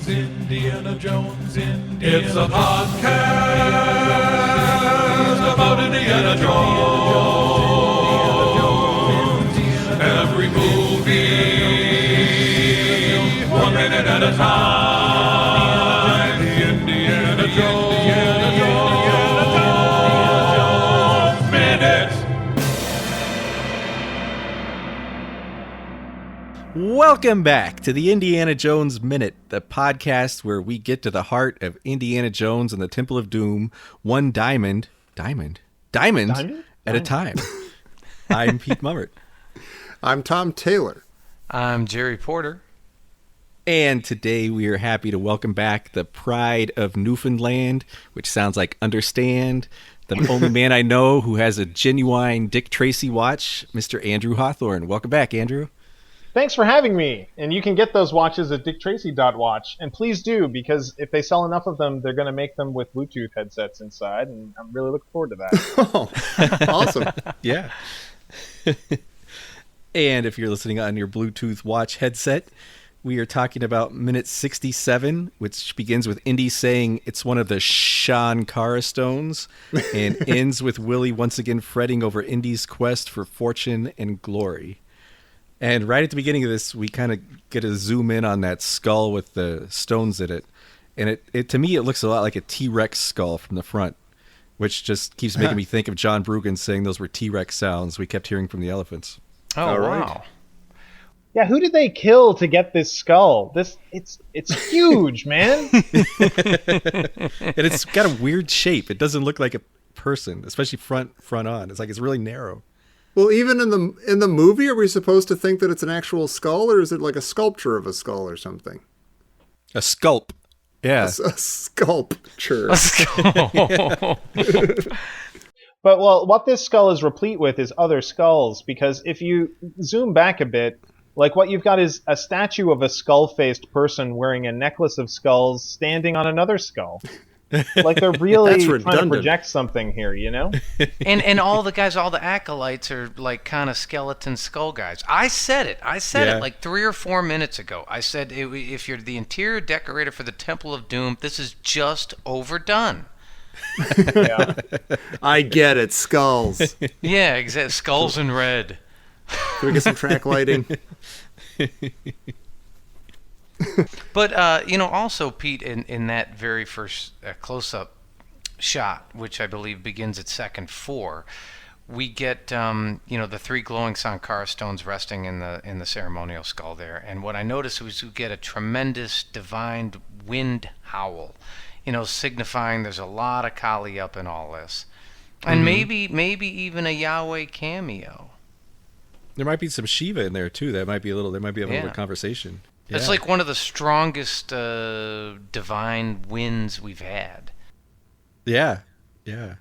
Indiana Jones, Indiana It's a podcast about Indiana Jones. Every movie, 1 minute at a time. Indiana Jones, Minute. Welcome back to the Indiana Jones Minute, the podcast where we get to the heart of Indiana Jones and the Temple of Doom, one diamond at a time. I'm Pete Mummert. I'm Tom Taylor. I'm Jerry Porter. And today we are happy to welcome back the pride of Newfoundland, which sounds like understand, the only man I know who has a genuine Dick Tracy watch, Mr. Andrew Hawthorn. Welcome back, Andrew. Thanks for having me. And you can get those watches at dicktracy.watch. And please do, because if they sell enough of them, they're going to make them with Bluetooth headsets inside. And I'm really looking forward to that. Oh, awesome. Yeah. And if you're listening on your Bluetooth watch headset, we are talking about minute 67, which begins with Indy saying it's one of the Shankara stones and ends with Willie once again fretting over Indy's quest for fortune and glory. And right at the beginning of this, we kind of get a zoom in on that skull with the stones in it. And it to me, it looks a lot like a T-Rex skull from the front, which just keeps making me think of John Brugan saying those were T-Rex sounds we kept hearing from the elephants. Oh, All right. wow. Yeah, who did they kill to get this skull? It's huge, man. And it's got a weird shape. It doesn't look like a person, especially front on. It's like it's really narrow. Well, even in the movie, are we supposed to think that it's an actual skull, or is it like a sculpture of a skull or something? A sculp. Yeah. A sculpture. But, well, what this skull is replete with is other skulls, because if you zoom back a bit, like what you've got is a statue of a skull-faced person wearing a necklace of skulls standing on another skull. Like they're really trying to project something here, you know? And all the guys, all the acolytes are like kind of skeleton skull guys. I said it like 3 or 4 minutes ago. I said if you're the interior decorator for the Temple of Doom, this is just overdone. Yeah. I get it. Skulls. Yeah, exactly. Skulls in red. Can we get some track lighting? But, also, Pete, in that very first close-up shot, which I believe begins at second 4, we get, the 3 glowing Sankara stones resting in the ceremonial skull there. And what I noticed was we get a tremendous divine wind howl, signifying there's a lot of Kali up in all this. And maybe even a Yahweh cameo. There might be some Shiva in there, too. There might be a little conversation. Yeah. It's like one of the strongest divine winds we've had. Yeah, yeah.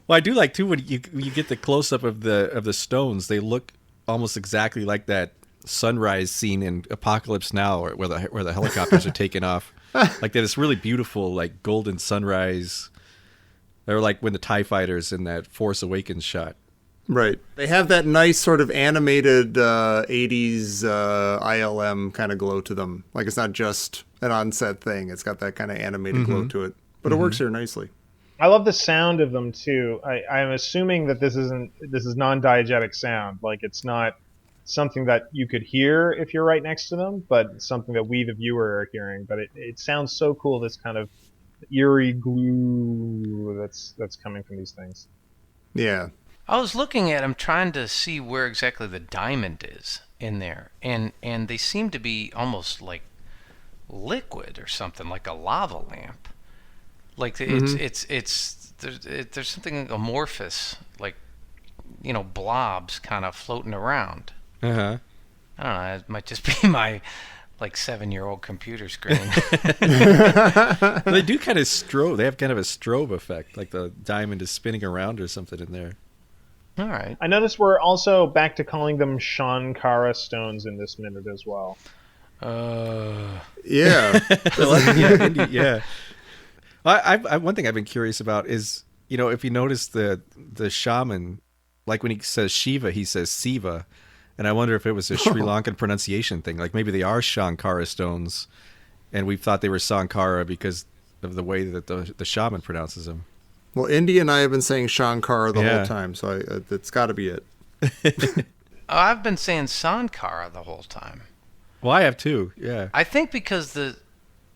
Well, I do like too when you get the close up of the stones. They look almost exactly like that sunrise scene in Apocalypse Now, where the helicopters are taking off. Like that, it's really beautiful, like golden sunrise. Or like when the TIE fighters in that Force Awakens shot. Right. They have that nice sort of animated 80s ILM kind of glow to them. Like it's not just an on-set thing. It's got that kind of animated glow to it. But it works here nicely. I love the sound of them, too. I'm assuming that this is non-diegetic sound. Like, it's not something that you could hear if you're right next to them, but something that we, the viewer, are hearing. But it sounds so cool, this kind of eerie glue that's coming from these things. Yeah. I was looking at them trying to see where exactly the diamond is in there, and they seem to be almost like liquid or something, like a lava lamp. Like it's there's something amorphous, like blobs kind of floating around. Uh huh. I don't know. It might just be my like 7-year-old computer screen. They do kind of strobe. They have kind of a strobe effect, like the diamond is spinning around or something in there. All right. I noticed we're also back to calling them Shankara stones in this minute as well. Yeah. Yeah. One thing I've been curious about is, if you notice the shaman, like when he says Shiva, he says Siva. And I wonder if it was a Sri Lankan pronunciation thing. Like maybe they are Shankara stones, and we thought they were Sankara because of the way that the shaman pronounces them. Well, Indy and I have been saying Shankara the Yeah. whole time, so it's got to be it. Oh, I've been saying Sankara the whole time. Well, I have too. Yeah. I think because the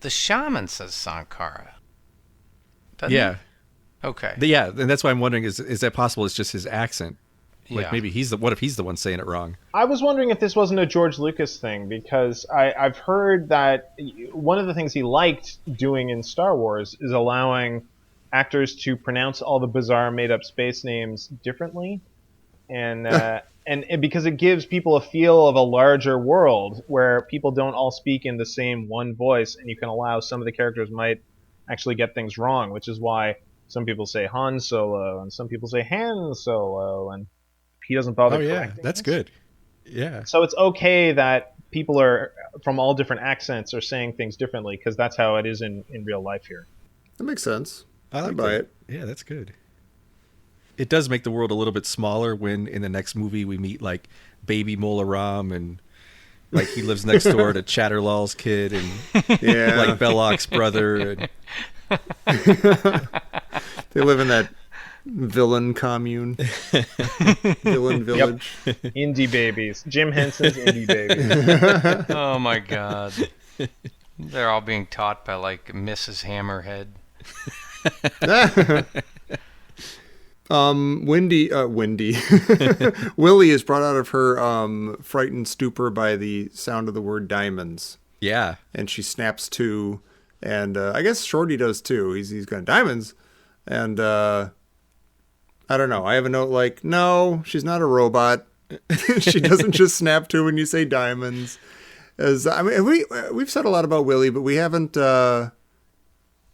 shaman says Sankara. Doesn't Yeah. he? Okay. Yeah, and that's why I'm wondering: is that possible? It's just his accent. Like Yeah. maybe what if he's the one saying it wrong? I was wondering if this wasn't a George Lucas thing, because I've heard that one of the things he liked doing in Star Wars is allowing actors to pronounce all the bizarre made-up space names differently, and because it gives people a feel of a larger world where people don't all speak in the same one voice, and you can allow some of the characters might actually get things wrong, which is why some people say Han Solo and some people say Han Solo, and he doesn't bother Oh yeah, correcting that's us. good. Yeah. So it's okay that people are from all different accents are saying things differently, because that's how it is in real life here. That makes sense. I like buy that. it. Yeah, that's good. It does make the world a little bit smaller when in the next movie we meet like baby Mola Ram, and like he lives next door to Chatterlall's kid, and Yeah. like Belloc's brother. And They live in that villain commune. Villain village. Indie babies. Jim Henson's indie babies. Oh my God. They're all being taught by like Mrs. Hammerhead. Windy. Willie is brought out of her frightened stupor by the sound of the word diamonds, yeah. and she snaps to, and I guess Shorty does too. He's going diamonds, and I don't know. I have a note like, no, she's not a robot. She doesn't just snap to when you say diamonds. As I mean, we've said a lot about Willie, but we haven't.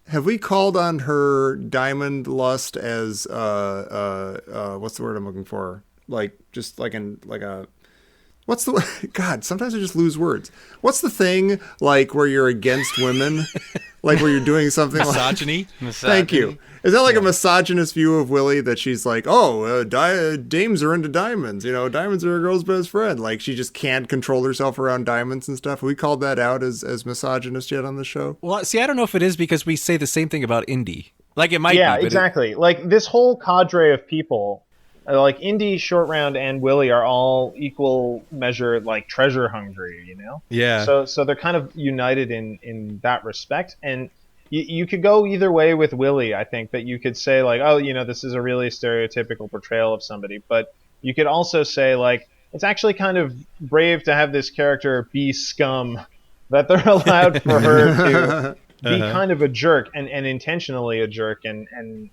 Have we called on her diamond lust as what's the word I'm looking for? Like just like a what's the God? Sometimes I just lose words. What's the thing like where you're against women, like where you're doing something like Misogyny. Thank you. Is that like a misogynist view of Willie, that she's like, oh, dames are into diamonds. You know, diamonds are a girl's best friend. Like she just can't control herself around diamonds and stuff. Have we called that out as misogynist yet on the show? Well, see, I don't know if it is because we say the same thing about Indy. Like it might Yeah, be. But exactly. Like this whole cadre of people, like Indy, Short Round, and Willie are all equal measure like treasure hungry, you know? Yeah. So they're kind of united in that respect. And you could go either way with Willie. I think that you could say like, oh, you know, this is a really stereotypical portrayal of somebody, but you could also say like, it's actually kind of brave to have this character be scum, that they're allowed for her to be kind of a jerk, and intentionally a jerk, and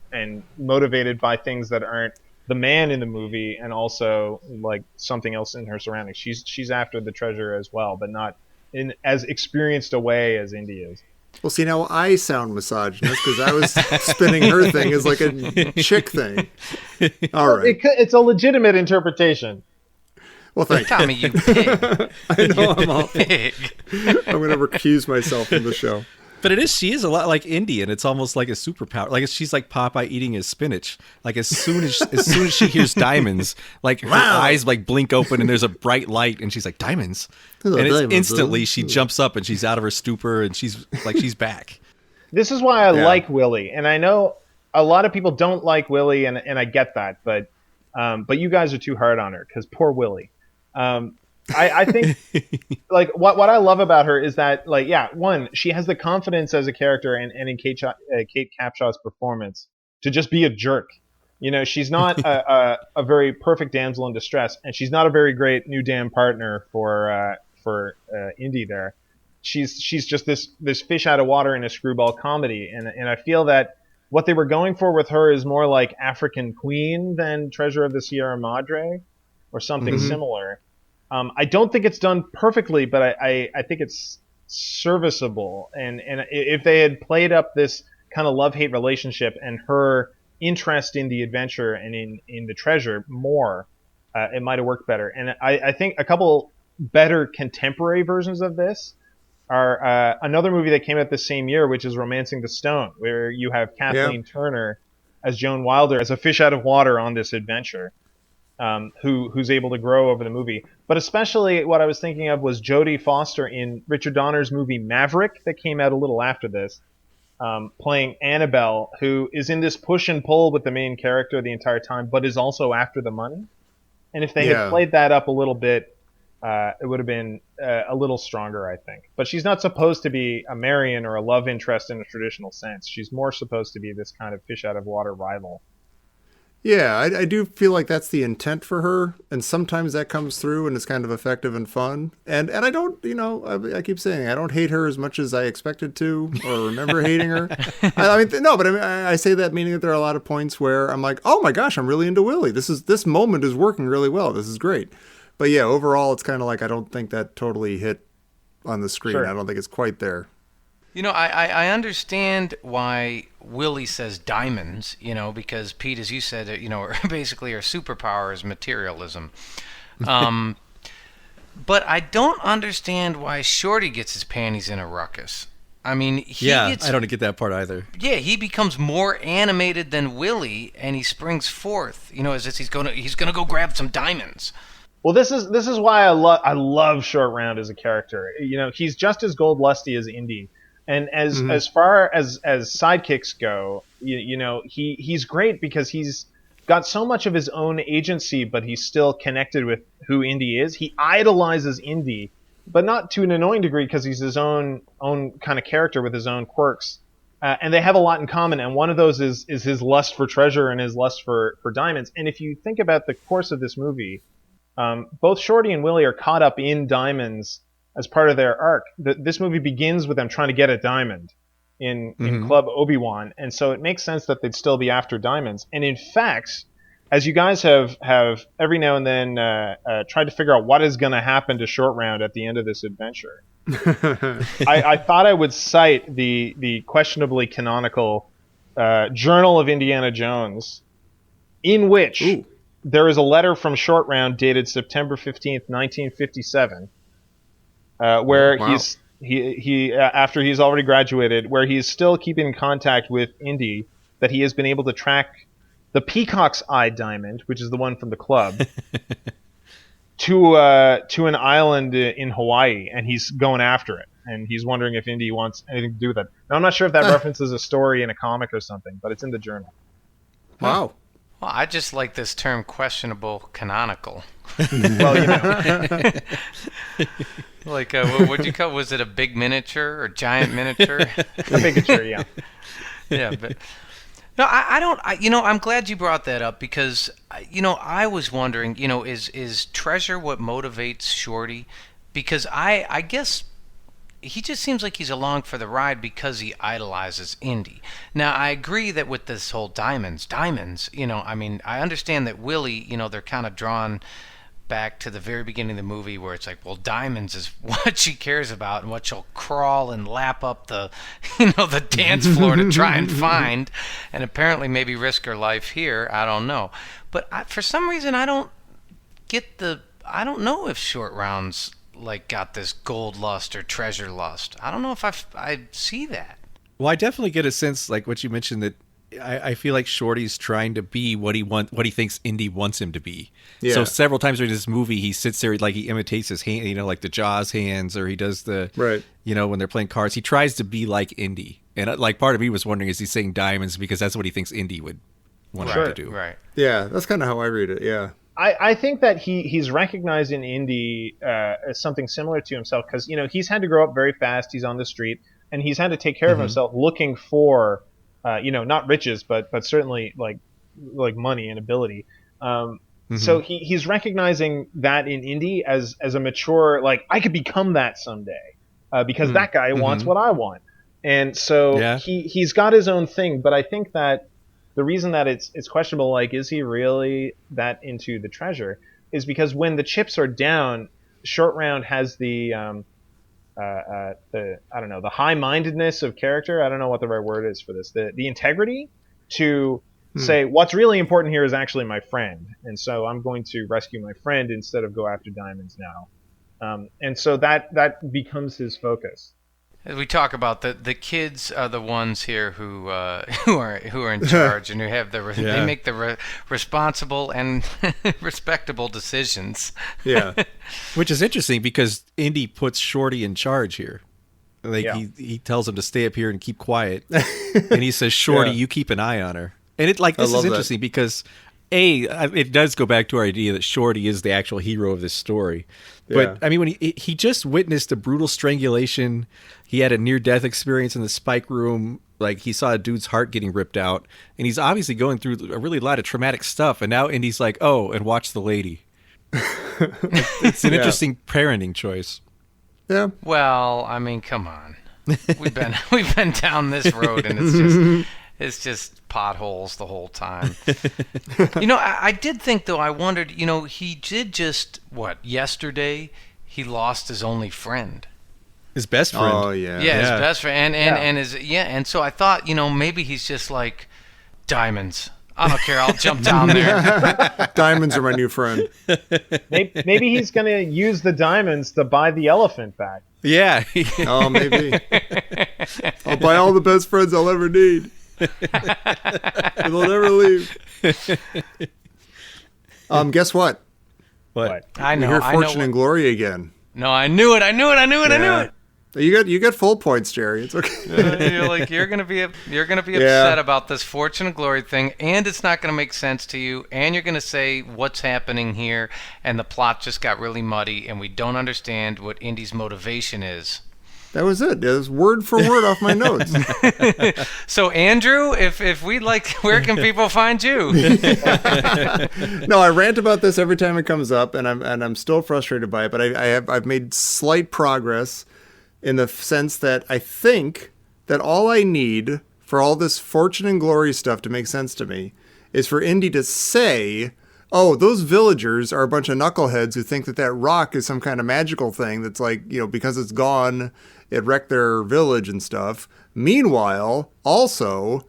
motivated by things that aren't the man in the movie, and also like something else in her surroundings. She's after the treasure as well, but not in as experienced a way as Indy is. Well, see, now I sound misogynist because I was spinning her thing as like a chick thing. All right. It's a legitimate interpretation. Well, thank you. Tommy, you pig. I know I'm all. Pig. I'm going to recuse myself from the show. But she is a lot like Indy, and it's almost like a superpower. Like she's like Popeye eating his spinach. Like as soon as she hears diamonds, like her eyes like blink open, and there's a bright light, and she's like diamonds, Hello, and it's diamonds, instantly huh? she jumps up and she's out of her stupor, and she's back. This is why I Yeah. like Willie, and I know a lot of people don't like Willie, and I get that, but you guys are too hard on her, because poor Willie. I think like what I love about her is that, like, yeah, one, she has the confidence as a character and in Kate Capshaw's performance to just be a jerk. You know, she's not a very perfect damsel in distress, and she's not a very great new damn partner for Indy there. She's just this fish out of water in a screwball comedy, and I feel that what they were going for with her is more like African Queen than Treasure of the Sierra Madre or something similar. I don't think it's done perfectly, but I think it's serviceable. And if they had played up this kind of love-hate relationship and her interest in the adventure and in the treasure more, it might have worked better. And I think a couple better contemporary versions of this are another movie that came out the same year, which is Romancing the Stone, where you have Kathleen Turner as Joan Wilder as a fish out of water on this adventure. who's able to grow over the movie. But especially what I was thinking of was Jodie Foster in Richard Donner's movie Maverick that came out a little after this, playing Annabelle, who is in this push and pull with the main character the entire time, but is also after the money. And if they had played that up a little bit, it would have been a little stronger, I think. But she's not supposed to be a Marion or a love interest in a traditional sense. She's more supposed to be this kind of fish out of water rival. Yeah, I do feel like that's the intent for her, and sometimes that comes through and it's kind of effective and fun. And I don't, I keep saying I don't hate her as much as I expected to or remember hating her. I say that meaning that there are a lot of points where I'm like, oh my gosh, I'm really into Willie. This moment is working really well. This is great. But yeah, overall, it's kind of like I don't think that totally hit on the screen. Sure. I don't think it's quite there. I understand why Willie says diamonds, because Pete, as you said, basically our superpower is materialism. But I don't understand why Shorty gets his panties in a ruckus. I mean, I don't get that part either. Yeah, he becomes more animated than Willie, and he springs forth, as if he's gonna go grab some diamonds. Well, this is why I love Short Round as a character. He's just as gold lusty as Indy. And as far as sidekicks go, he's great because he's got so much of his own agency, but he's still connected with who Indy is. He idolizes Indy, but not to an annoying degree because he's his own kind of character with his own quirks. And they have a lot in common, and one of those is his lust for treasure and his lust for diamonds. And if you think about the course of this movie, both Shorty and Willie are caught up in diamonds as part of their arc. This movie begins with them trying to get a diamond in Club Obi-Wan, and so it makes sense that they'd still be after diamonds. And in fact, as you guys have every now and then tried to figure out what is going to happen to Short Round at the end of this adventure, I thought I would cite the questionably canonical Journal of Indiana Jones, in which there is a letter from Short Round dated September 15th, 1957, where he after he's already graduated, where he's still keeping in contact with Indy, that he has been able to track the Peacock's Eye diamond, which is the one from the club, to an island in Hawaii, and he's going after it, and he's wondering if Indy wants anything to do with it. Now, I'm not sure if that references a story in a comic or something, but it's in the journal. Wow. Well, I just like this term questionable canonical. Well, Like, what'd you call? Was it a big miniature or giant miniature? A miniature, yeah. Yeah, but no, I don't. I'm glad you brought that up because, I was wondering, is treasure what motivates Shorty? Because I guess he just seems like he's along for the ride because he idolizes Indy. Now, I agree that with this whole diamonds, I understand that Willie, they're kind of drawn back to the very beginning of the movie where it's like, well, diamonds is what she cares about and what she'll crawl and lap up the the dance floor to try and find, and apparently maybe risk her life here. I don't know, but for some reason I don't know if Short Round's like got this gold lust or treasure lust. I don't know if I see that. Well, I definitely get a sense, like what you mentioned, that I feel like Shorty's trying to be what he thinks Indy wants him to be. Yeah. So several times during this movie, he sits there like he imitates his hand, like the Jaws hands, or he does the right. When they're playing cards, he tries to be like Indy. And like part of me was wondering, is he saying diamonds because that's what he thinks Indy would want him to do? Right. Yeah, that's kind of how I read it. Yeah. I think that he's recognizing Indy as something similar to himself because he's had to grow up very fast. He's on the street and he's had to take care of himself, looking for not riches, but certainly like money and ability. So he's recognizing that in Indy as a mature, like, I could become that someday because that guy wants what I want. And so he's got his own thing. But I think that the reason that it's questionable, like, is he really that into the treasure, is because when the chips are down, Short Round has the high-mindedness of character. I don't know what the right word is for this. The integrity to say what's really important here is actually my friend, and so I'm going to rescue my friend instead of go after diamonds now. And so that becomes his focus. We talk about the kids are the ones here who are in charge and who have they make the responsible and respectable decisions. Yeah. Which is interesting because Indy puts Shorty in charge here. Like he tells him to stay up here and keep quiet, and he says, "Shorty, you keep an eye on her." And this is interesting because it does go back to our idea that Shorty is the actual hero of this story. But I mean, when he just witnessed a brutal strangulation, he had a near-death experience in the spike room. Like he saw a dude's heart getting ripped out, and he's obviously going through a really lot of traumatic stuff. And now Indy's like, "Oh, and watch the lady." It's an interesting parenting choice. Yeah. Well, I mean, come on. We've been down this road, and it's just potholes the whole time. I did think, though, I wondered, he did just, yesterday he lost his only friend. His best friend. Oh, yeah. Yeah, his best friend. And so I thought, maybe he's just like, diamonds. I don't care, I'll jump down there. Diamonds are my new friend. Maybe he's going to use the diamonds to buy the elephant back. Yeah. Oh, maybe. I'll buy all the best friends I'll ever need. And they'll never leave. Guess what? What? I know. We hear Fortune and Glory again. No, I knew it. I knew it. You get full points, Jerry. It's okay. You're gonna be upset about this Fortune and Glory thing, and it's not gonna make sense to you, and you're gonna say what's happening here, and the plot just got really muddy, and we don't understand what Indy's motivation is. That was it. It was word for word off my notes. So Andrew, if we'd like, where can people find you? No, I rant about this every time it comes up, and I'm still frustrated by it. But I've made slight progress in the sense that I think that all I need for all this Fortune and Glory stuff to make sense to me is for Indy to say, "Oh, those villagers are a bunch of knuckleheads who think that rock is some kind of magical thing that's like, because it's gone, it wrecked their village and stuff. Meanwhile, also,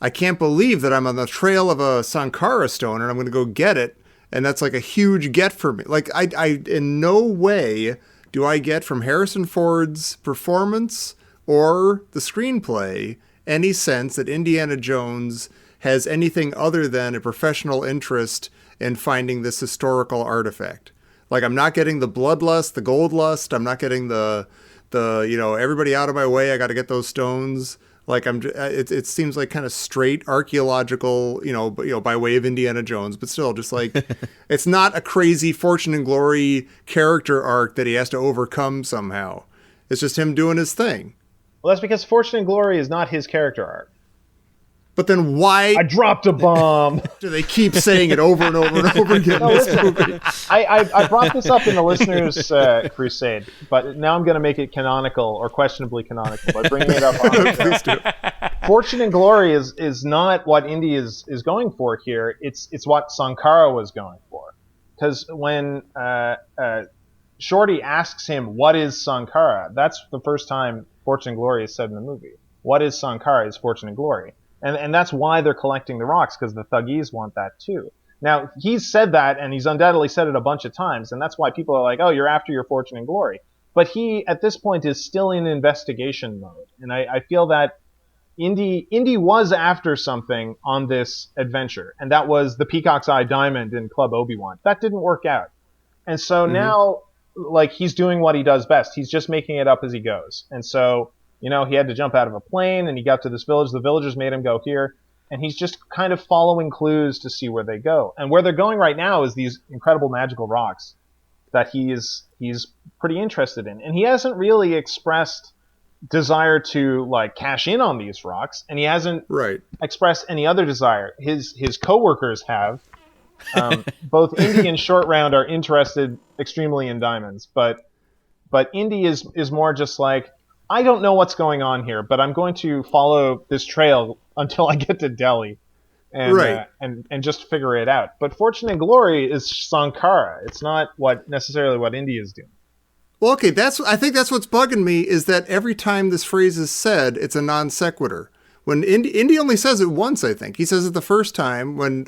I can't believe that I'm on the trail of a Sankara stone and I'm going to go get it. And that's like a huge get for me." Like, I in no way do I get from Harrison Ford's performance or the screenplay any sense that Indiana Jones has anything other than a professional interest in finding this historical artifact. Like, I'm not getting the bloodlust, the gold lust. I'm not getting the everybody out of my way, I got to get those stones. Like, it seems like kind of straight archaeological, by way of Indiana Jones, but still just like, it's not a crazy Fortune and Glory character arc that he has to overcome somehow. It's just him doing his thing. Well, that's because Fortune and Glory is not his character arc. But then why I dropped a bomb. do they keep saying it over and over and over again in this movie? I brought this up in the listeners' crusade, but now I'm going to make it canonical or questionably canonical by bringing it up on Please do. Fortune and Glory is not what Indy is going for here. It's what Sankara was going for. Because when Shorty asks him, "What is Sankara?" that's the first time Fortune and Glory is said in the movie. What is Sankara is Fortune and Glory. And that's why they're collecting the rocks, because the Thuggees want that too. Now, he's said that, and he's undoubtedly said it a bunch of times, and that's why people are like, "Oh, you're after your Fortune and Glory." But he, at this point, is still in investigation mode. And I feel that Indy was after something on this adventure, and that was the Peacock's Eye Diamond in Club Obi-Wan. That didn't work out. And so now, like, he's doing what he does best. He's just making it up as he goes. And so, he had to jump out of a plane, and he got to this village. The villagers made him go here, and he's just kind of following clues to see where they go. And where they're going right now is these incredible magical rocks that he's pretty interested in. And he hasn't really expressed desire to, like, cash in on these rocks, and he hasn't expressed any other desire. His coworkers have. Both Indy and Short Round are interested extremely in diamonds, but Indy is more just like, I don't know what's going on here, but I'm going to follow this trail until I get to Delhi and just figure it out. But Fortune and Glory is Sankara. It's not necessarily what Indy is doing. Well, okay, I think that's what's bugging me, is that every time this phrase is said, it's a non sequitur. When Indy only says it once, I think. He says it the first time when,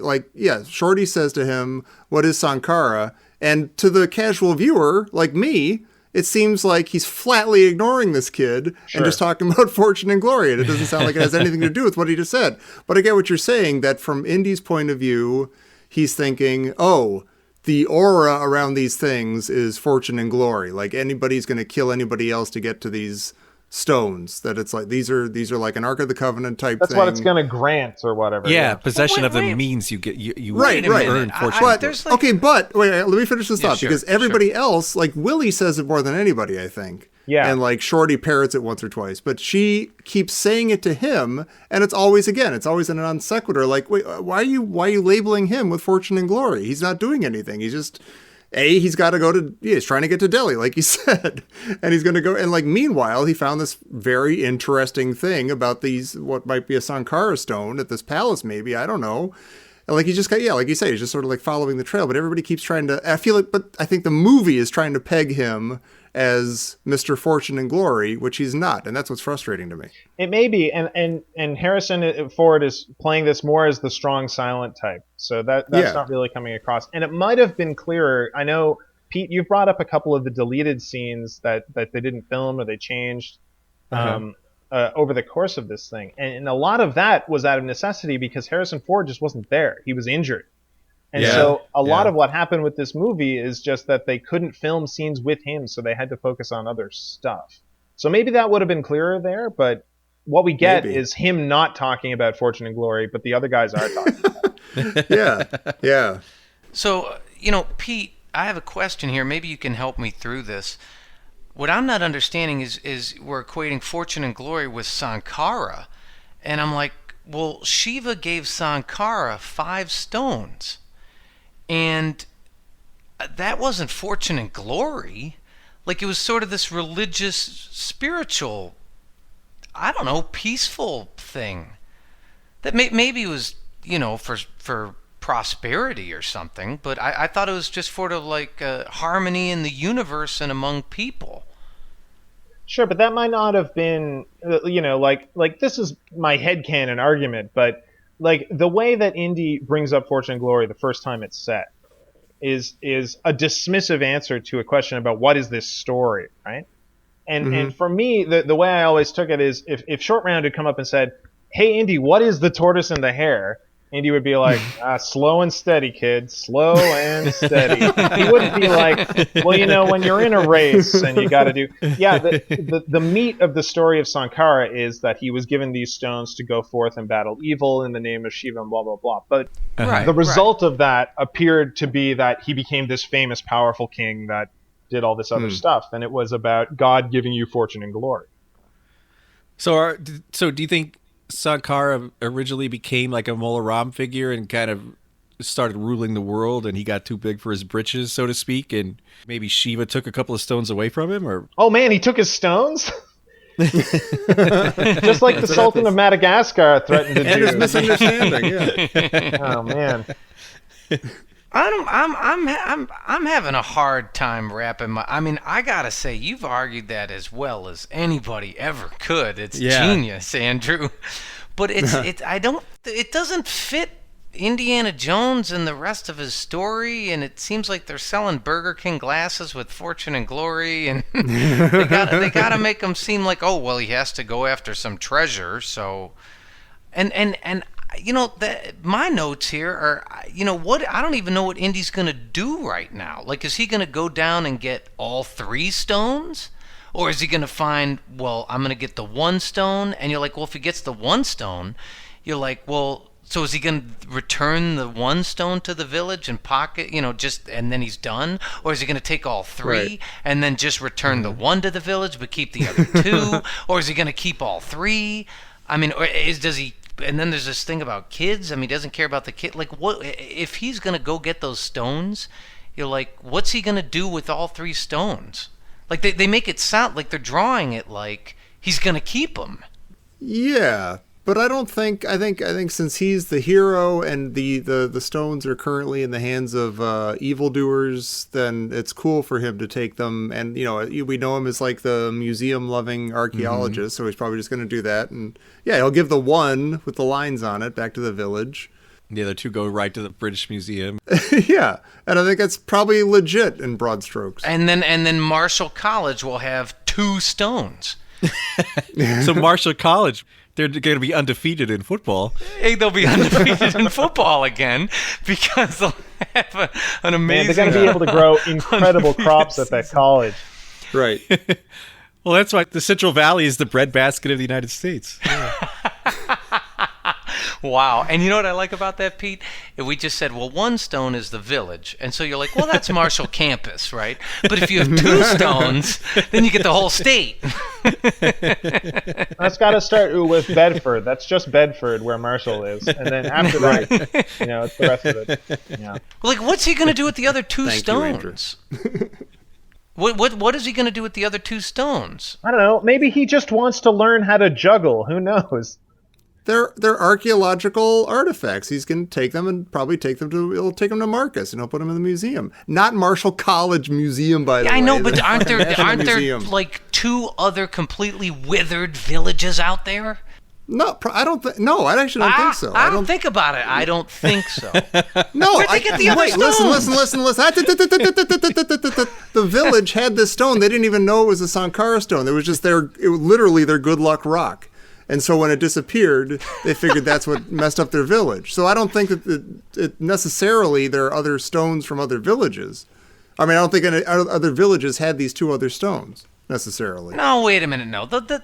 Shorty says to him, "What is Sankara?" And to the casual viewer, like me, it seems like he's flatly ignoring this kid and just talking about fortune and glory. And it doesn't sound like it has anything to do with what he just said. But I get what you're saying, that from Indy's point of view, he's thinking, oh, the aura around these things is fortune and glory. Like anybody's going to kill anybody else to get to these stones. That it's like these are like an Ark of the Covenant type That's thing. what it's going to grant or whatever. Yeah, possession Well, of them wait. means you get you Right. earn fortune. But there's like- okay, but wait, let me finish this thought sure, because everybody else, like Willie says it more than anybody, I think. Yeah. And like Shorty parrots it once or twice, but she keeps saying it to him, and it's always in a non sequitur. Like, wait, why are you labeling him with fortune and glory? He's not doing anything. He's just he's got to go to he's trying to get to Delhi, like you said, and he's going to go. And like meanwhile, he found this very interesting thing about these what might be a Sankara stone at this palace. Maybe, I don't know. And like he just got, like you say, he's just sort of like following the trail, but everybody keeps trying to, but I think the movie is trying to peg him as Mr. Fortune and Glory, which he's not. And that's what's frustrating to me. It may be, and Harrison Ford is playing this more as the strong silent type, so that's not really coming across. And it might have been clearer. I know, Pete, you've brought up a couple of the deleted scenes that they didn't film or they changed over the course of this thing, and a lot of that was out of necessity because Harrison Ford just wasn't there. He was injured. And so a lot of what happened with this movie is just that they couldn't film scenes with him, so they had to focus on other stuff. So maybe that would have been clearer there, but what we get is him not talking about fortune and glory, but the other guys are talking about it. Yeah. So, Pete, I have a question here. Maybe you can help me through this. What I'm not understanding is we're equating fortune and glory with Sankara. And I'm like, well, Shiva gave Sankara 5 stones. And that wasn't fortune and glory. Like, it was sort of this religious, spiritual, I don't know, peaceful thing. That maybe it was, for prosperity or something. But I thought it was just sort of like harmony in the universe and among people. Sure, but that might not have been, like this is my headcanon argument, but like the way that Indy brings up fortune and glory the first time it's set is a dismissive answer to a question about what is this story, right? And for me, the way I always took it is if Short Round had come up and said, "Hey Indy, what is the tortoise and the hare?" Indy would be like, slow and steady, kid. Slow and steady. He wouldn't be like, well, when you're in a race and you got to do... Yeah, the meat of the story of Sankara is that he was given these stones to go forth and battle evil in the name of Shiva and blah, blah, blah. But the result of that appeared to be that he became this famous, powerful king that did all this other stuff. And it was about God giving you fortune and glory. So do you think Sankara originally became like a Mola Ram figure and kind of started ruling the world, and he got too big for his britches, so to speak, and maybe Shiva took a couple of stones away from him? Or oh man, he took his stones? Just like the Sultan of Madagascar threatened to do. And his misunderstanding, yeah. Oh man. I'm having a hard time wrapping my... I mean, I gotta say, you've argued that as well as anybody ever could. It's genius, Andrew. But it doesn't fit Indiana Jones and the rest of his story, and it seems like they're selling Burger King glasses with fortune and glory, and they gotta make him seem like, oh well, he has to go after some treasure. So, and my notes here are, what I don't even know what Indy's gonna do right now. Like, is he gonna go down and get all 3 stones? Or is he gonna find, well, I'm gonna get the 1 stone? And you're like, well, if he gets the 1 stone, you're like, well, so is he gonna return the 1 stone to the village and pocket, and then he's done? Or is he gonna take all 3 and then just return the 1 to the village but keep the other 2? Or is he gonna keep all 3? I mean, does he? And then there's this thing about kids. I mean, he doesn't care about the kid. Like, what if he's gonna go get those stones? You're like, what's he gonna do with all 3 stones? Like, they make it sound like they're drawing it like he's gonna keep them. Yeah, but I don't think. I think since he's the hero and the stones are currently in the hands of evildoers, then it's cool for him to take them. And we know him as like the museum-loving archaeologist, so he's probably just going to do that. And yeah, he'll give the 1 with the lines on it back to the village. The other two go right to the British Museum. Yeah, and I think that's probably legit in broad strokes. And then Marshall College will have 2 stones. So Marshall College, they're going to be undefeated in football. Hey, they'll be undefeated in football again because they'll have an amazing. Man, they're going to be able to grow incredible crops at that college. Right. Well, that's why the Central Valley is the breadbasket of the United States. Wow. And you know what I like about that, Pete? We just said, well, 1 stone is the village. And so you're like, well, that's Marshall campus, right? But if you have 2 stones, then you get the whole state. That's got to start with Bedford. That's just Bedford where Marshall is. And then after that, it's the rest of it. Yeah. Like, what's he going to do with the other 2 Thank stones? What is he going to do with the other 2 stones? I don't know. Maybe he just wants to learn how to juggle. Who knows? They're archaeological artifacts. He's going to take them and probably he'll take them to Marcus and he'll put them in the museum. Not Marshall College Museum, by the way. I know, but aren't there Museum. like 2 other completely withered villages out there? No, I don't think. No, I actually don't think so. I don't think about it. I don't think so. No, Where'd they get the other wait, stones? listen. The village had this stone. They didn't even know it was a Sankara stone. It was just literally their good luck rock. And so when it disappeared, they figured that's what messed up their village. So I don't think that it necessarily there are other stones from other villages. I mean, I don't think any other villages had these 2 other stones necessarily. No, wait a minute. No, the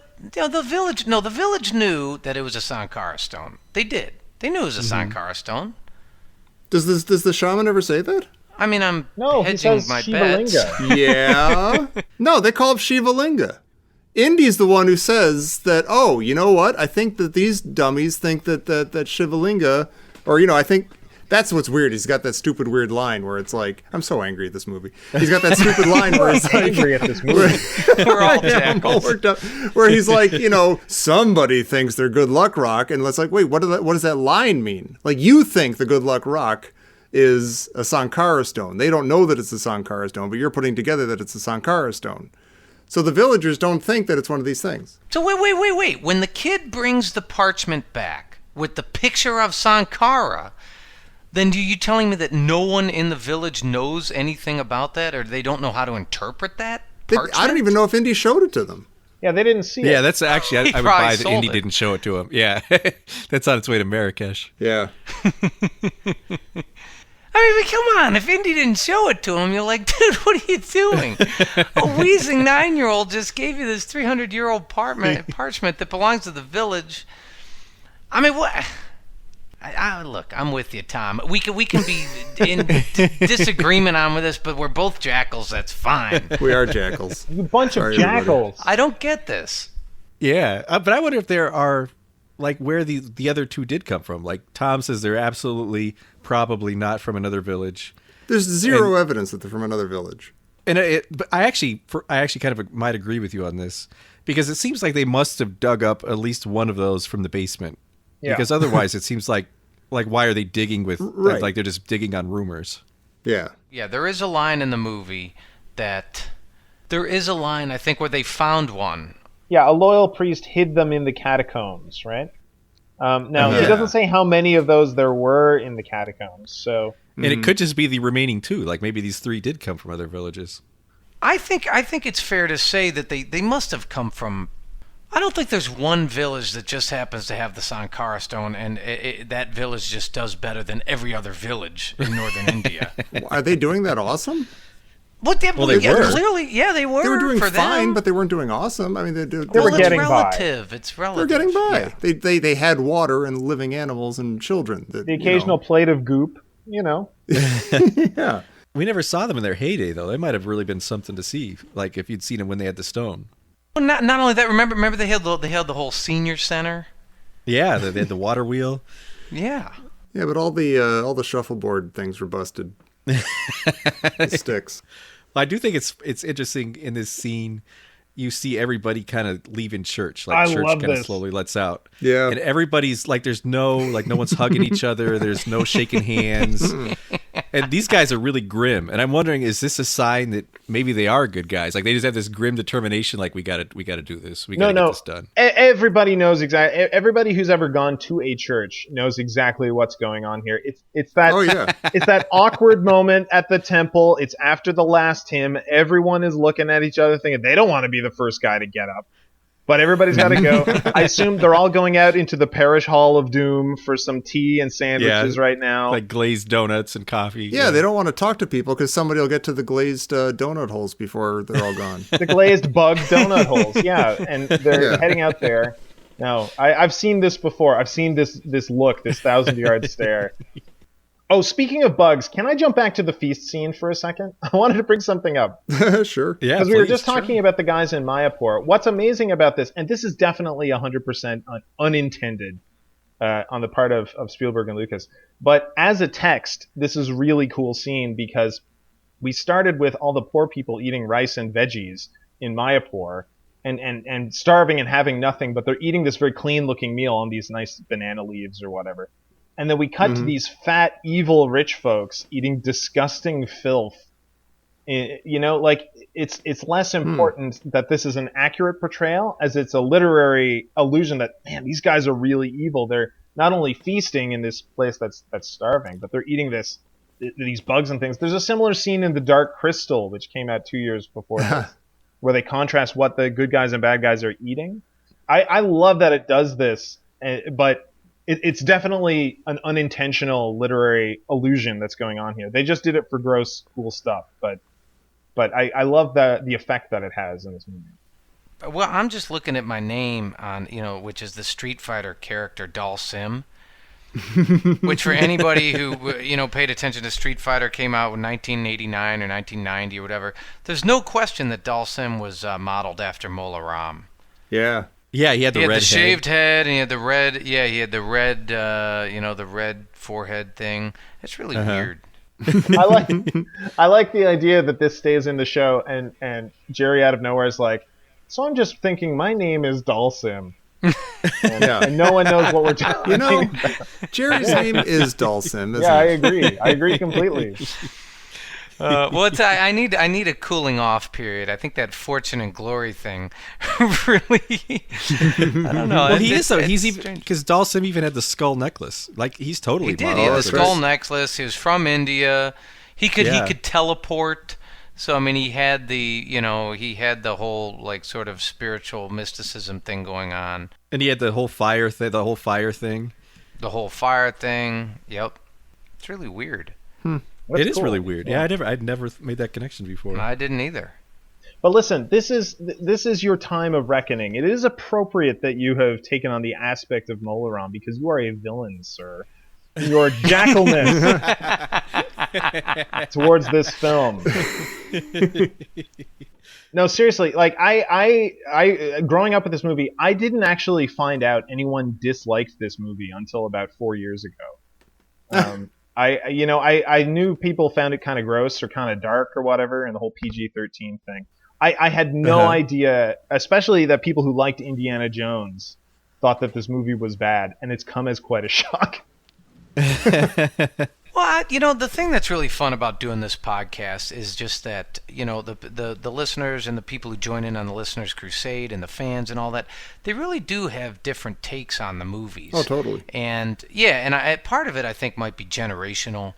village. No, the village knew that it was a Sankara stone. They did. They knew it was a Sankara stone. Does the shaman ever say that? I mean, I'm No, he hedging says my Shiva bets. Linga. Yeah. No, they call it Shiva Linga. Indy's the one who says that, oh, you know what? I think that these dummies think that Shiva Linga, or, I think that's what's weird. He's got that stupid weird line where it's like, I'm so angry at this movie. He's got that stupid line where it's like, Angry at this movie. We're all I'm all jackals. worked up. Where he's like, somebody thinks they're good luck rock, and it's like, wait, what does that line mean? Like, you think the good luck rock is a Sankara stone. They don't know that it's a Sankara stone, but you're putting together that it's a Sankara stone. So the villagers don't think that it's one of these things. So wait. When the kid brings the parchment back with the picture of Sankara, then are you telling me that no one in the village knows anything about that, or they don't know how to interpret that parchment? I don't even know if Indy showed it to them. Yeah, they didn't see it. Yeah, that's actually, I would probably buy that sold Indy it. didn't show it to him. Yeah, that's on its way to Marrakesh. Yeah. I mean, come on. If Indy didn't show it to him, you're like, dude, what are you doing? A wheezing 9-year-old just gave you this 300-year-old parchment that belongs to the village. I mean, what? Look, I'm with you, Tom. We can be in disagreement on with this, but we're both jackals. That's fine. We are jackals. You bunch Sorry, of jackals. I don't get this. Yeah, but I wonder if there are, like, where the other 2 did come from. Like, Tom says they're absolutely, probably not from another village. There's zero evidence that they're from another village. And but I actually kind of might agree with you on this, because it seems like they must have dug up at least one of those from the basement. Yeah. Because otherwise it seems like why are they digging with, Right. like they're just digging on rumors. Yeah. Yeah, there is a line in the movie I think, where they found one. Yeah, a loyal priest hid them in the catacombs, right? Now, Yeah. he doesn't say how many of those there were in the catacombs, so... And it could just be the remaining 2. Like maybe these 3 did come from other villages. I think it's fair to say that they must have come from... I don't think there's one village that just happens to have the Sankara stone, and that village just does better than every other village in northern India. Are they doing that awesome? Well, they were. Clearly, yeah, they were. They were doing for fine, them. but they weren't doing awesome. I mean, They were Well, getting it's by. relative. It's relative. they're getting by. Yeah. They had water and living animals and children. That, The occasional plate of goop, Yeah. We never saw them in their heyday, though. They might have really been something to see, like if you'd seen them when they had the stone. Well, not only that. Remember they had the whole senior center. Yeah, they had the water wheel. Yeah. Yeah, but all the shuffleboard things were busted. It sticks. I do think it's interesting in this scene. You see everybody kind of leaving church, I like church love kind of this. slowly lets out. Yeah. And everybody's like, no one's hugging each other. There's no shaking hands. And these guys are really grim. And I'm wondering, is this a sign that maybe they are good guys? Like they just have this grim determination, like we gotta do this. We gotta get this done. Everybody knows exactly. Everybody who's ever gone to a church knows exactly what's going on here. It's that. Oh, yeah. It's that awkward moment at the temple. It's after the last hymn. Everyone is looking at each other, thinking they don't want to be the first guy to get up. But everybody's got to go. I assume they're all going out into the parish hall of doom for some tea and sandwiches right now. Like glazed donuts and coffee. Yeah, they don't want to talk to people because somebody will get to the glazed donut holes before they're all gone. The glazed bug donut holes, yeah. And they're heading out there. No, I've seen this before. I've seen this look, this 1,000-yard stare. Oh, speaking of bugs, can I jump back to the feast scene for a second? I wanted to bring something up. Sure. Yeah, because we were just talking about the guys in Mayapur. What's amazing about this, and this is definitely 100% unintended on the part of Spielberg and Lucas, but as a text, this is a really cool scene because we started with all the poor people eating rice and veggies in Mayapur and starving and having nothing, but they're eating this very clean-looking meal on these nice banana leaves or whatever. And then we cut to these fat, evil rich folks eating disgusting filth. You know, like it's less important that this is an accurate portrayal as it's a literary allusion that, man, these guys are really evil. They're not only feasting in this place that's starving, but they're eating these bugs and things. There's a similar scene in The Dark Crystal, which came out 2 years before this, where they contrast what the good guys and bad guys are eating. I love that it does this, but it's definitely an unintentional literary illusion that's going on here. They just did it for gross, cool stuff, but I love the effect that it has in this movie. Well, I'm just looking at my name on, which is the Street Fighter character Dalsim, which for anybody who, paid attention to Street Fighter, came out in 1989 or 1990 or whatever, there's no question that Dalsim was modeled after Mola Ram. Yeah. Yeah, he had the red shaved head, and he had the red. Yeah, he had the red. The red forehead thing. It's really weird. I like the idea that this stays in the show, and Jerry out of nowhere is like, so I'm just thinking my name is Dalsim, and no one knows what we're talking about. Jerry's name is Dalsim. Isn't I it? agree. I agree completely. I need a cooling off period. I think that fortune and glory thing really. I don't know. Well, he's even because Dalsim even had the skull necklace. Like he's totally. He did. He had the skull necklace. He was from India. He could teleport. So I mean, he had the whole like sort of spiritual mysticism thing going on. And he had the whole fire thing. The whole fire thing. Yep. It's really weird. It is really weird. Yeah, I'd never made that connection before. I didn't either. But listen, this is your time of reckoning. It is appropriate that you have taken on the aspect of Molaram because you are a villain, sir. Your jackalness towards this film. No, seriously, like I growing up with this movie, I didn't actually find out anyone disliked this movie until about 4 years ago. I knew people found it kind of gross or kind of dark or whatever, and the whole PG-13 thing. I had no idea, especially that people who liked Indiana Jones thought that this movie was bad, and it's come as quite a shock. Well, the thing that's really fun about doing this podcast is just that, the listeners and the people who join in on the Listeners Crusade and the fans and all that, they really do have different takes on the movies. Oh, totally. And, part of it I think might be generational.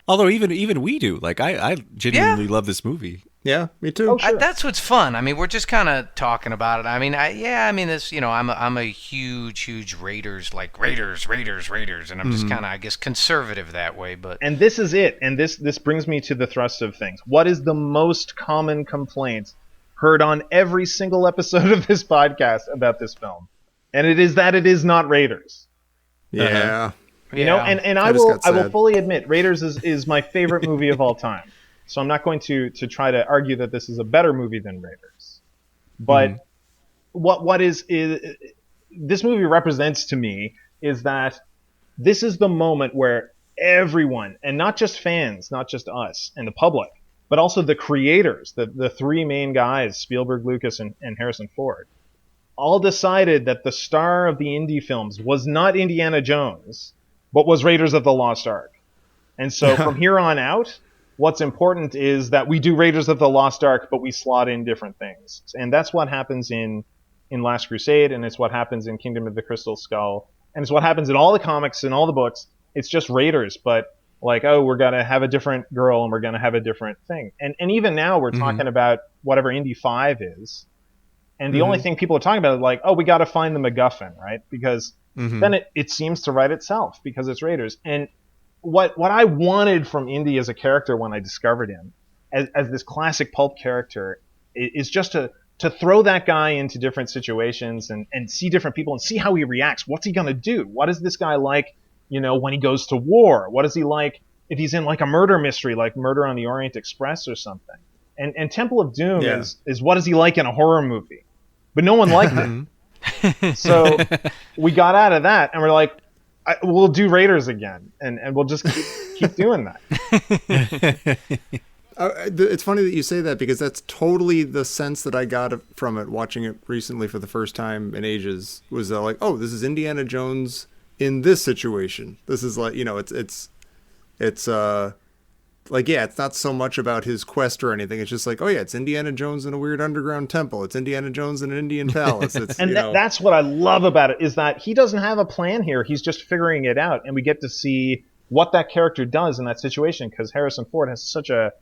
Although even we do. Like, I genuinely love this movie. Yeah, me too. Oh, sure. That's what's fun. I mean, we're just kind of talking about it. I mean, this. I'm a huge Raiders, and I'm just kind of, I guess, conservative that way. But and this is it. And this brings me to the thrust of things. What is the most common complaint heard on every single episode of this podcast about this film? And it is that it is not Raiders. Yeah. And I will fully admit Raiders is my favorite movie of all time. So I'm not going to try to argue that this is a better movie than Raiders. But what is this movie represents to me is that this is the moment where everyone, and not just fans, not just us and the public, but also the creators, the three main guys, Spielberg, Lucas, and Harrison Ford, all decided that the star of the indie films was not Indiana Jones, but was Raiders of the Lost Ark. And so from here on out, what's important is that we do Raiders of the Lost Ark, but we slot in different things. And that's what happens in Last Crusade, and it's what happens in Kingdom of the Crystal Skull, and it's what happens in all the comics and all the books. It's just Raiders, but like, oh, we're going to have a different girl and we're going to have a different thing. And even now we're talking about whatever Indy 5 is. And the only thing people are talking about is like, oh, we got to find the MacGuffin, right? Because then it seems to write itself because it's Raiders. And what I wanted from Indy as a character when I discovered him as this classic pulp character is just to throw that guy into different situations and see different people and see how he reacts. What's he going to do? What is this guy like, when he goes to war? What is he like if he's in like a murder mystery, like Murder on the Orient Express or something? And Temple of Doom is what is he like in a horror movie? But no one liked it. So we got out of that and we're like, we'll do Raiders again. And we'll just keep doing that. It's funny that you say that because that's totally the sense that I got from it watching it recently for the first time in ages was like, oh, this is Indiana Jones in this situation. This is like, it's like, yeah, it's not so much about his quest or anything. It's just like, oh yeah, it's Indiana Jones in a weird underground temple. It's Indiana Jones in an Indian palace. It's, that's what I love about it is that he doesn't have a plan here. He's just figuring it out. And we get to see what that character does in that situation because Harrison Ford has such a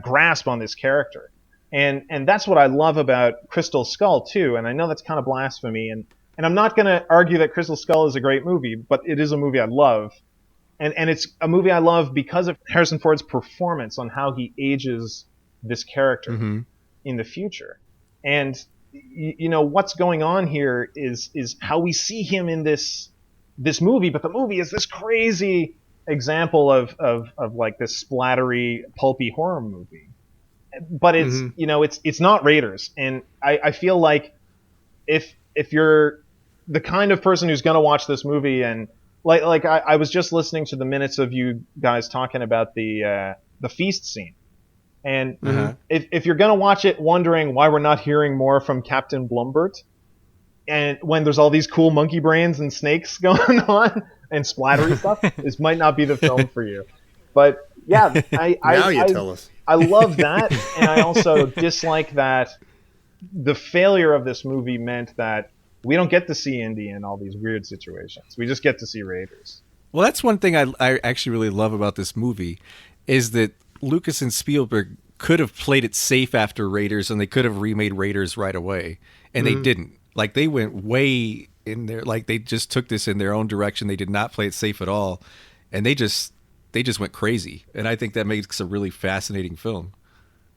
grasp on this character. And that's what I love about Crystal Skull too. And I know that's kind of blasphemy. And I'm not going to argue that Crystal Skull is a great movie, but it is a movie I love. And it's a movie I love because of Harrison Ford's performance on how he ages this character in the future. And what's going on here is how we see him in this movie, but the movie is this crazy example of like this splattery, pulpy horror movie. But it's it's not Raiders. And I feel like if you're the kind of person who's going to watch this movie and like I was just listening to the minutes of you guys talking about the feast scene. And if you're going to watch it wondering why we're not hearing more from Captain Blumbert, and when there's all these cool monkey brains and snakes going on and splattery stuff, this might not be the film for you. But yeah, tell us. I love that, and I also dislike that the failure of this movie meant that we don't get to see Indy in all these weird situations. We just get to see Raiders. Well, that's one thing I actually really love about this movie is that Lucas and Spielberg could have played it safe after Raiders, and they could have remade Raiders right away, and they didn't. Like, they went way in there. Like, they just took this in their own direction. They did not play it safe at all, and they just went crazy. And I think that makes a really fascinating film.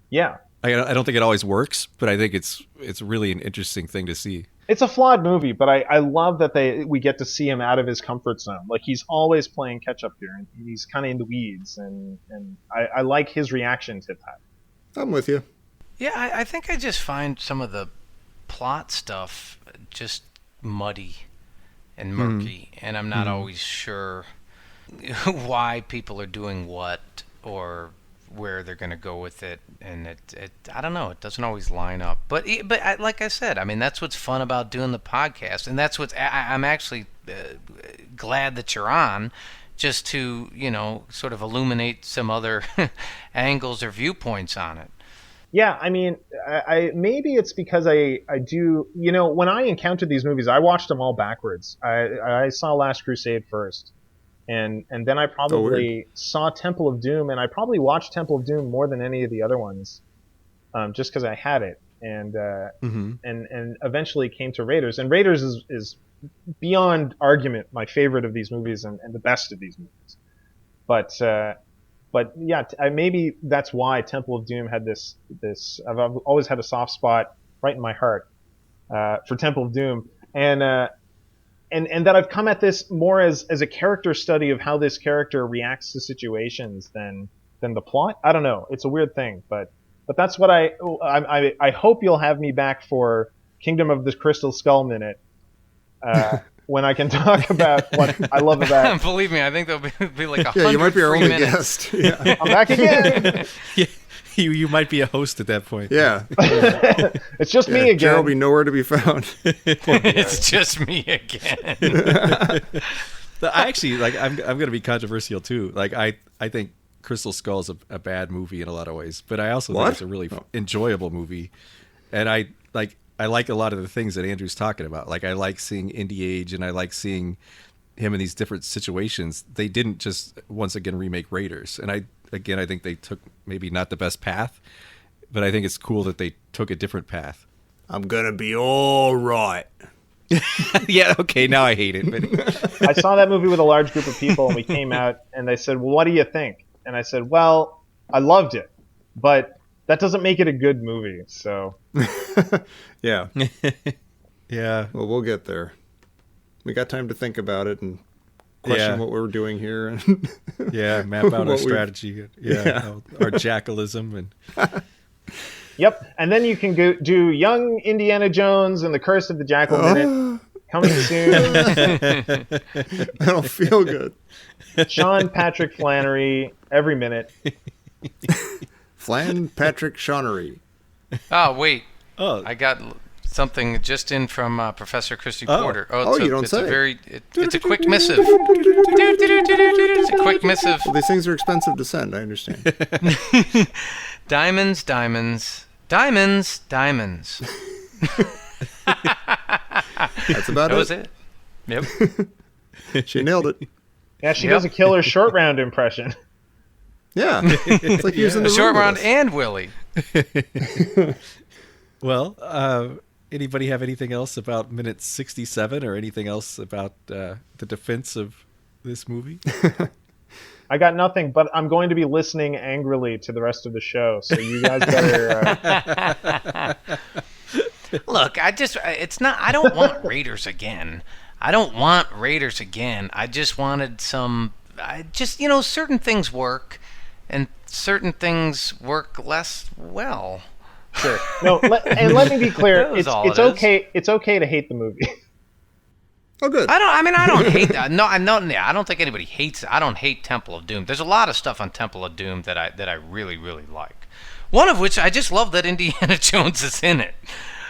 Yeah. I don't think it always works, but I think it's really an interesting thing to see. It's a flawed movie, but I love that we get to see him out of his comfort zone. Like, he's always playing catch up here, and he's kind of in the weeds, and I like his reaction to that. I'm with you. Yeah, I think I just find some of the plot stuff just muddy and murky, and I'm not always sure why people are doing what or where they're going to go with it, and it I don't know, it doesn't always line up, but like I said, I mean, that's what's fun about doing the podcast, and that's what's I'm actually glad that you're on, just to sort of illuminate some other angles or viewpoints on it. Yeah, I mean, I maybe it's because I do, when I encountered these movies, I watched them all backwards. I saw Last Crusade first. And then I probably saw Temple of Doom, and I probably watched Temple of Doom more than any of the other ones, just because I had it, and eventually came to Raiders. And Raiders is beyond argument my favorite of these movies and the best of these movies. But yeah, maybe that's why Temple of Doom had this. I've always had a soft spot right in my heart for Temple of Doom, and that I've come at this more as a character study of how this character reacts to situations than the plot. I don't know. It's a weird thing, but that's what I hope you'll have me back for Kingdom of the Crystal Skull Minute, when I can talk about what I love about. Believe me, I think there'll be like 100 Yeah, you might be our only minutes. guest. Yeah. I'm back again. Yeah, you might be a host at that point. Yeah. It's just me again. Jared will be nowhere to be found. It's just me again. I actually like. I'm going to be controversial too. Like I think Crystal Skull is a bad movie in a lot of ways, but I also think it's a really enjoyable movie, and I like a lot of the things that Andrew's talking about. Like I like seeing Indy Age, and I like seeing him in these different situations. They didn't just once again remake Raiders, and I think they took maybe not the best path, but I think it's cool that they took a different path. I'm gonna be all right. Yeah, okay, now I hate it. But I saw that movie with a large group of people, and we came out, and they said, well, what do you think? And I said, well, I loved it, but that doesn't make it a good movie, so... Yeah. Yeah. Well, we'll get there. We got time to think about it and question what we're doing here. And yeah, map out our strategy. Our jackalism. And Yep, and then you can go do Young Indiana Jones and the Curse of the Jackal Minute, coming soon. I don't feel good. Sean Patrick Flannery, every minute. Flan Patrick Shawnery. Oh, wait. Oh. I got something just in from Professor Christy Porter. You don't say. It's a quick missive. It's a quick missive. Well, these things are expensive to send, I understand. Diamonds, diamonds, diamonds, diamonds. That's about That was it. Yep. She nailed it. Yeah, she does a killer short round impression. Yeah. It's like using the Short room round with us. and Willie. Well, anybody have anything else about minute 67 or anything else about the defense of this movie? I got nothing, but I'm going to be listening angrily to the rest of the show, so you guys better... Look, I don't want Raiders again. I just wanted certain things work, and certain things work less well. Sure. No, let me be clear. That was all It's it is. okay. It's okay to hate the movie. Oh, good. I don't hate that. No, I don't think anybody hates it. I don't hate Temple of Doom. There's a lot of stuff on Temple of Doom that I really, really like. One of which I just love that Indiana Jones is in it.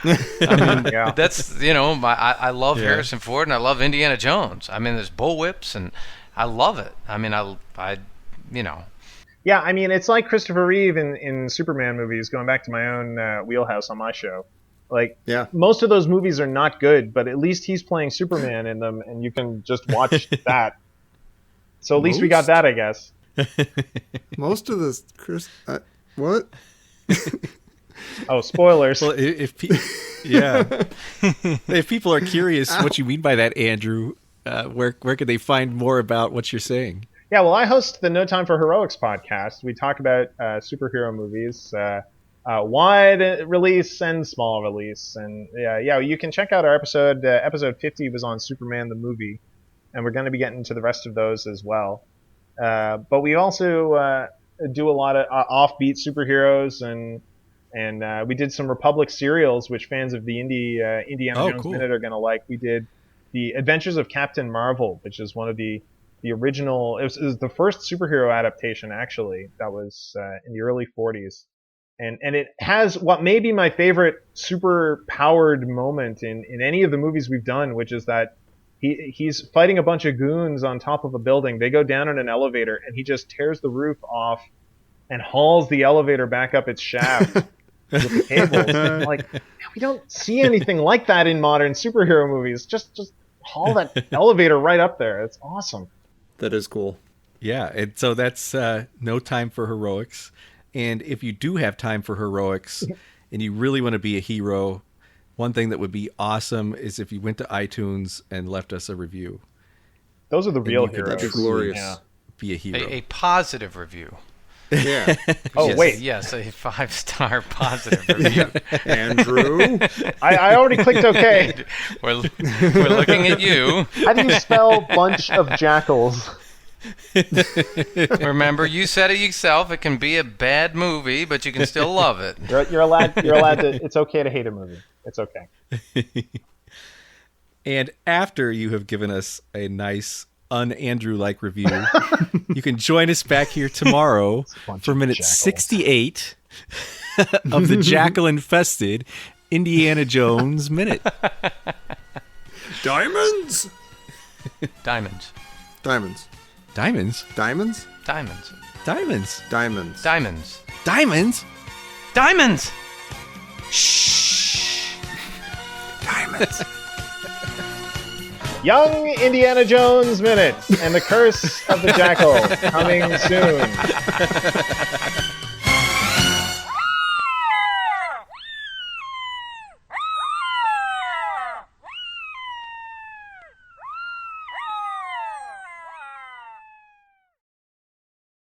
I mean, Yeah. that's I love Harrison Ford and I love Indiana Jones. I mean, there's bullwhips and I love it. I mean, Yeah, I mean, it's like Christopher Reeve in Superman movies, going back to my own wheelhouse on my show. Like, most of those movies are not good, but at least he's playing Superman in them, and you can just watch that. So at least we got that, I guess. Most of this, Chris... what? Oh, spoilers. Well, if people are curious what you mean by that, Andrew, where could they find more about what you're saying? Yeah, well, I host the No Time for Heroics podcast. We talk about superhero movies, wide release and small release. And yeah, you can check out our episode. Episode 50 was on Superman the movie, and we're going to be getting to the rest of those as well. But we also do a lot of offbeat superheroes, and we did some Republic serials, which fans of the Indiana Jones Minute are going to like. We did The Adventures of Captain Marvel, which is one of the original. It was the first superhero adaptation, actually, that was in the early 40s. And it has what may be my favorite super powered moment in any of the movies we've done, which is that he's fighting a bunch of goons on top of a building. They go down in an elevator, and he just tears the roof off and hauls the elevator back up its shaft with the cables. Like, we don't see anything like that in modern superhero movies. Just haul that elevator right up there. It's awesome. That is cool. Yeah, and so that's No Time for Heroics. And if you do have time for heroics and you really want to be a hero, one thing that would be awesome is if you went to iTunes and left us a review. Those are the real you could heroes. That'd be glorious. Yeah. Be a hero. a positive review. Yeah. Oh, Yes, wait. Yes, a 5-star positive review. Andrew. I already clicked OK. We're looking at you. How do you spell bunch of jackals? Remember, you said it yourself. It can be a bad movie, but you can still love it. You're allowed to. It's okay to hate a movie. It's okay. And after you have given us a nice un-Andrew-like review, you can join us back here tomorrow for minute 68 of the jackal-infested Indiana Jones Minute. Diamonds. Diamonds. Diamonds. Diamonds? Diamonds? Diamonds. Diamonds. Diamonds. Diamonds. Diamonds? Diamonds! Shh! Diamonds. Young Indiana Jones Minute and the Curse of the Jackal coming soon.